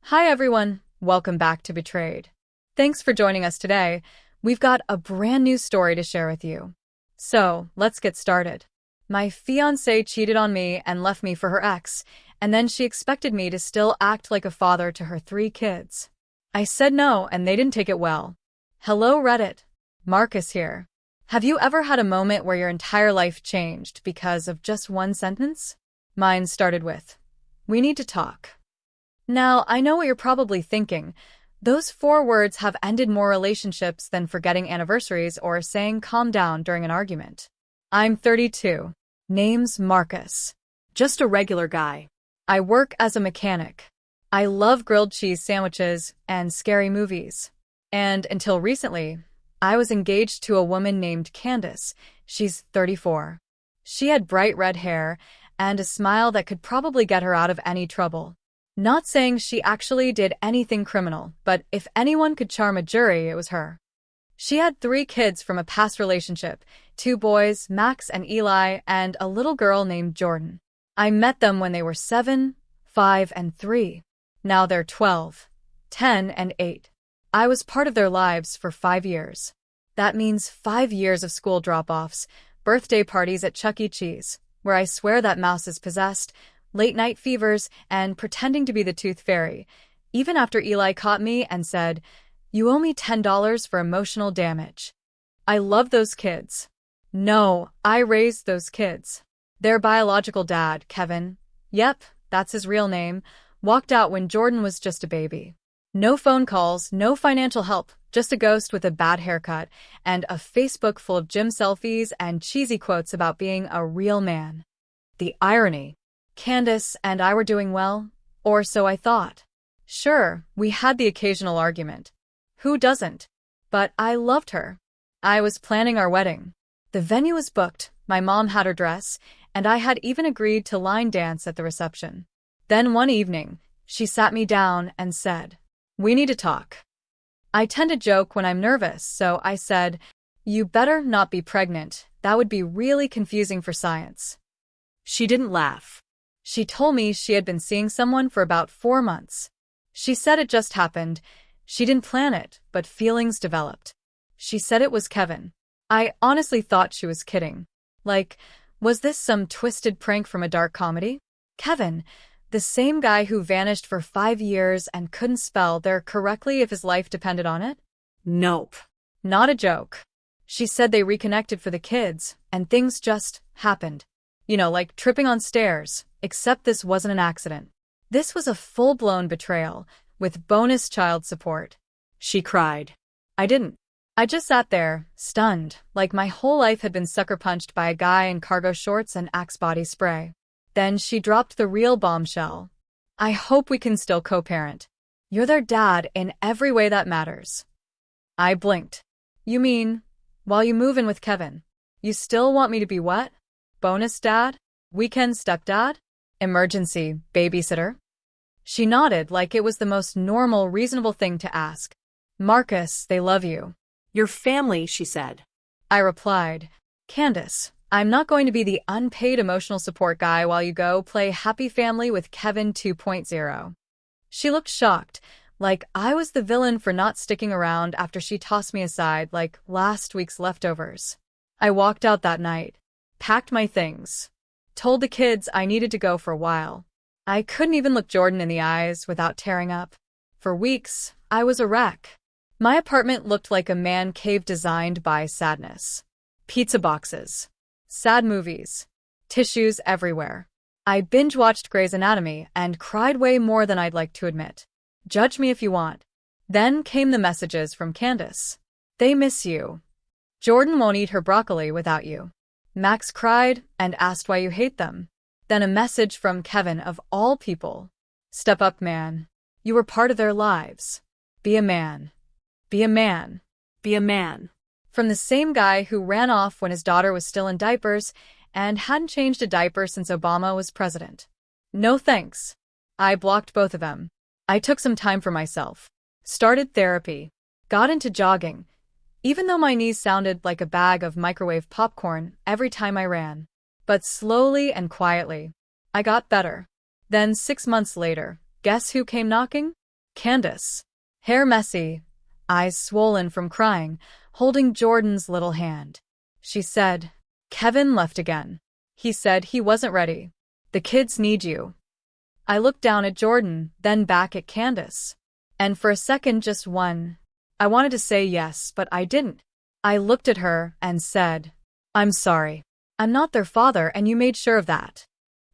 Hi everyone, welcome back to Betrayed. Thanks for joining us today. We've got a brand new story to share with you. So, let's get started. My fiancée cheated on me and left me for her ex, and then she expected me to still act like a father to her 3 kids. I said no, and they didn't take it well. Hello Reddit. Marcus here. Have you ever had a moment where your entire life changed because of just one sentence? Mine started with, "We need to talk." Now, I know what you're probably thinking. Those 4 words have ended more relationships than forgetting anniversaries or saying calm down during an argument. I'm 32. Name's Marcus. Just a regular guy. I work as a mechanic. I love grilled cheese sandwiches and scary movies. And until recently, I was engaged to a woman named Candace. She's 34. She had bright red hair and a smile that could probably get her out of any trouble. Not saying she actually did anything criminal, but if anyone could charm a jury, it was her. She had 3 kids from a past relationship, 2 boys, Max and Eli, and a little girl named Jordan. I met them when they were 7, 5, and 3. Now they're 12, 10, and 8. I was part of their lives for 5 years. That means 5 years of school drop-offs, birthday parties at Chuck E. Cheese, where I swear that mouse is possessed, late-night fevers, and pretending to be the tooth fairy, even after Eli caught me and said, "You owe me $10 for emotional damage." I love those kids. No, I raised those kids. Their biological dad, Kevin, yep, that's his real name, walked out when Jordan was just a baby. No phone calls, no financial help, just a ghost with a bad haircut, and a Facebook full of gym selfies and cheesy quotes about being a real man. The irony. Candace and I were doing well, or so I thought. Sure, we had the occasional argument. Who doesn't? But I loved her. I was planning our wedding. The venue was booked, my mom had her dress, and I had even agreed to line dance at the reception. Then one evening, she sat me down and said, "We need to talk." I tend to joke when I'm nervous, so I said, "You better not be pregnant. That would be really confusing for science." She didn't laugh. She told me she had been seeing someone for about 4 months. She said it just happened. She didn't plan it, but feelings developed. She said it was Kevin. I honestly thought she was kidding. Like, was this some twisted prank from a dark comedy? Kevin, the same guy who vanished for 5 years and couldn't spell there correctly if his life depended on it? Nope. Not a joke. She said they reconnected for the kids, and things just happened. You know, like tripping on stairs, except this wasn't an accident. This was a full-blown betrayal, with bonus child support. She cried. I didn't. I just sat there, stunned, like my whole life had been sucker-punched by a guy in cargo shorts and Axe body spray. Then she dropped the real bombshell. "I hope we can still co-parent. You're their dad in every way that matters." I blinked. "You mean, while you move in with Kevin, you still want me to be what? Bonus dad? Weekend stepdad? Emergency babysitter?" She nodded like it was the most normal, reasonable thing to ask. "Marcus, they love you." "Your family," she said. I replied, "Candace, I'm not going to be the unpaid emotional support guy while you go play Happy Family with Kevin 2.0. She looked shocked, like I was the villain for not sticking around after she tossed me aside like last week's leftovers. I walked out that night, packed my things, told the kids I needed to go for a while. I couldn't even look Jordan in the eyes without tearing up. For weeks, I was a wreck. My apartment looked like a man cave designed by sadness. Pizza boxes. Sad movies. Tissues everywhere. I binge-watched Grey's Anatomy and cried way more than I'd like to admit. Judge me if you want. Then came the messages from Candace. "They miss you. Jordan won't eat her broccoli without you. Max cried and asked why you hate them." Then a message from Kevin of all people. "Step up, man. You were part of their lives. Be a man. Be a man. Be a man." From the same guy who ran off when his daughter was still in diapers and hadn't changed a diaper since Obama was president. No thanks. I blocked both of them. I took some time for myself. Started therapy. Got into jogging, even though my knees sounded like a bag of microwave popcorn every time I ran. But slowly and quietly, I got better. Then 6 months later, guess who came knocking? Candace. Hair messy, eyes swollen from crying, holding Jordan's little hand. She said, Kevin left again. He said he wasn't ready. The kids need you. I looked down at Jordan, then back at Candace. And for a second, just one. I wanted to say yes, but I didn't. I looked at her and said, I'm sorry. I'm not their father, and you made sure of that.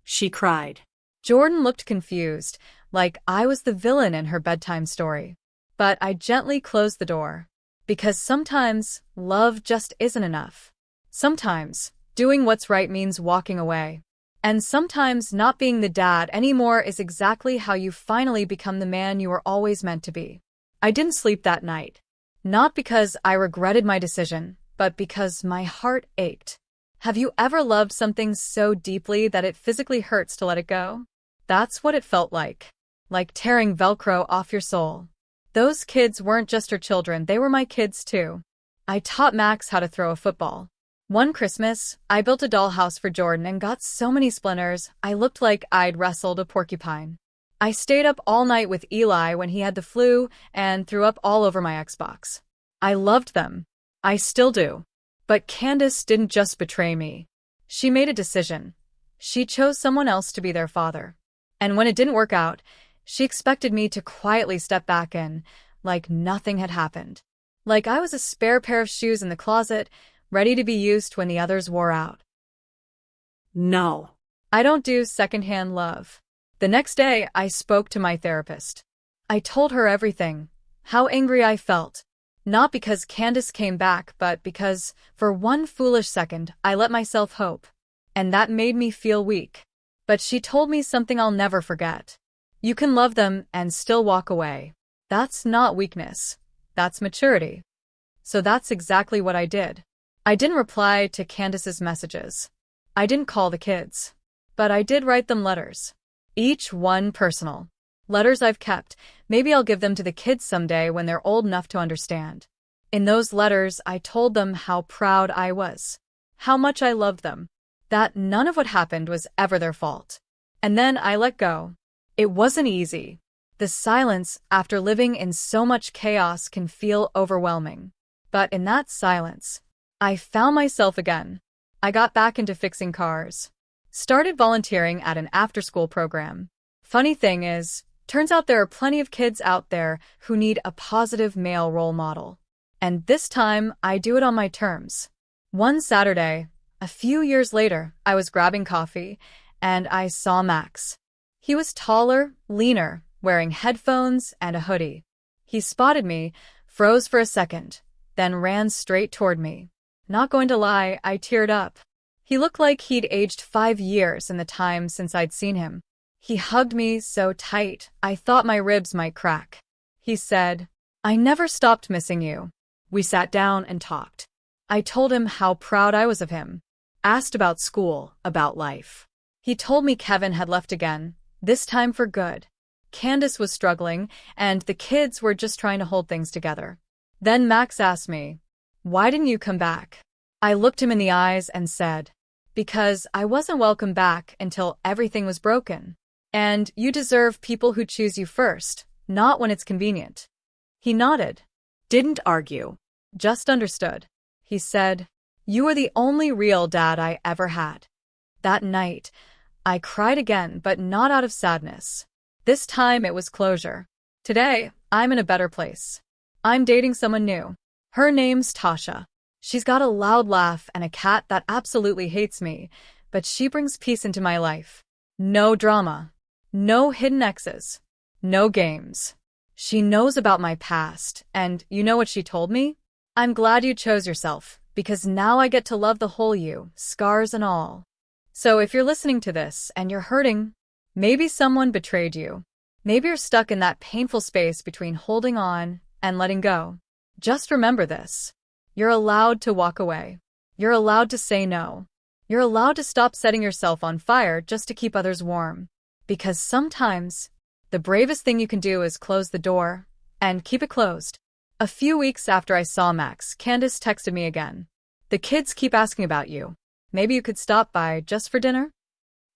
She cried. Jordan looked confused, like I was the villain in her bedtime story. But I gently closed the door. Because sometimes, love just isn't enough. Sometimes, doing what's right means walking away. And sometimes not being the dad anymore is exactly how you finally become the man you were always meant to be. I didn't sleep that night. Not because I regretted my decision, but because my heart ached. Have you ever loved something so deeply that it physically hurts to let it go? That's what it felt like tearing Velcro off your soul. Those kids weren't just her children, they were my kids too. I taught Max how to throw a football. One Christmas, I built a dollhouse for Jordan and got so many splinters, I looked like I'd wrestled a porcupine. I stayed up all night with Eli when he had the flu and threw up all over my Xbox. I loved them. I still do. But Candace didn't just betray me. She made a decision. She chose someone else to be their father. And when it didn't work out, she expected me to quietly step back in, like nothing had happened. Like I was a spare pair of shoes in the closet, ready to be used when the others wore out. No. I don't do secondhand love. The next day, I spoke to my therapist. I told her everything, how angry I felt. Not because Candace came back, but because, for one foolish second, I let myself hope. And that made me feel weak. But she told me something I'll never forget. You can love them and still walk away. That's not weakness. That's maturity. So that's exactly what I did. I didn't reply to Candace's messages. I didn't call the kids. But I did write them letters. Each one personal. Letters I've kept. Maybe I'll give them to the kids someday when they're old enough to understand. In those letters, I told them how proud I was. How much I loved them. That none of what happened was ever their fault. And then I let go. It wasn't easy. The silence after living in so much chaos can feel overwhelming. But in that silence, I found myself again. I got back into fixing cars. Started volunteering at an after-school program. Funny thing is, turns out there are plenty of kids out there who need a positive male role model. And this time, I do it on my terms. One Saturday, a few years later, I was grabbing coffee, and I saw Max. He was taller, leaner, wearing headphones and a hoodie. He spotted me, froze for a second, then ran straight toward me. Not going to lie, I teared up. He looked like he'd aged 5 years in the time since I'd seen him. He hugged me so tight, I thought my ribs might crack. He said, I never stopped missing you. We sat down and talked. I told him how proud I was of him. Asked about school, about life. He told me Kevin had left again, this time for good. Candace was struggling, and the kids were just trying to hold things together. Then Max asked me, why didn't you come back? I looked him in the eyes and said, because I wasn't welcome back until everything was broken. And you deserve people who choose you first, not when it's convenient. He nodded. Didn't argue. Just understood. He said, you are the only real dad I ever had. That night, I cried again, but not out of sadness. This time it was closure. Today, I'm in a better place. I'm dating someone new. Her name's Tasha. She's got a loud laugh and a cat that absolutely hates me, but she brings peace into my life. No drama. No hidden exes. No games. She knows about my past, and you know what she told me? I'm glad you chose yourself, because now I get to love the whole you, scars and all. So if you're listening to this and you're hurting, maybe someone betrayed you. Maybe you're stuck in that painful space between holding on and letting go. Just remember this. You're allowed to walk away. You're allowed to say no. You're allowed to stop setting yourself on fire just to keep others warm. Because sometimes, the bravest thing you can do is close the door and keep it closed. A few weeks after I saw Max, Candace texted me again. The kids keep asking about you. Maybe you could stop by just for dinner?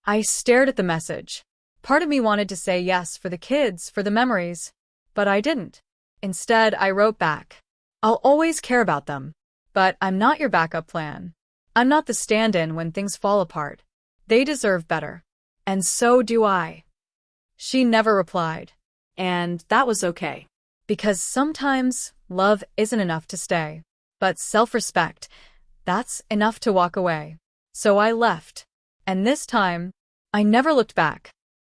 I stared at the message. Part of me wanted to say yes for the kids, for the memories. But I didn't. Instead, I wrote back, I'll always care about them. But I'm not your backup plan. I'm not the stand-in when things fall apart. They deserve better. And so do I. She never replied. And that was okay. Because sometimes love isn't enough to stay. But self-respect, that's enough to walk away. So I left. And this time, I never looked back.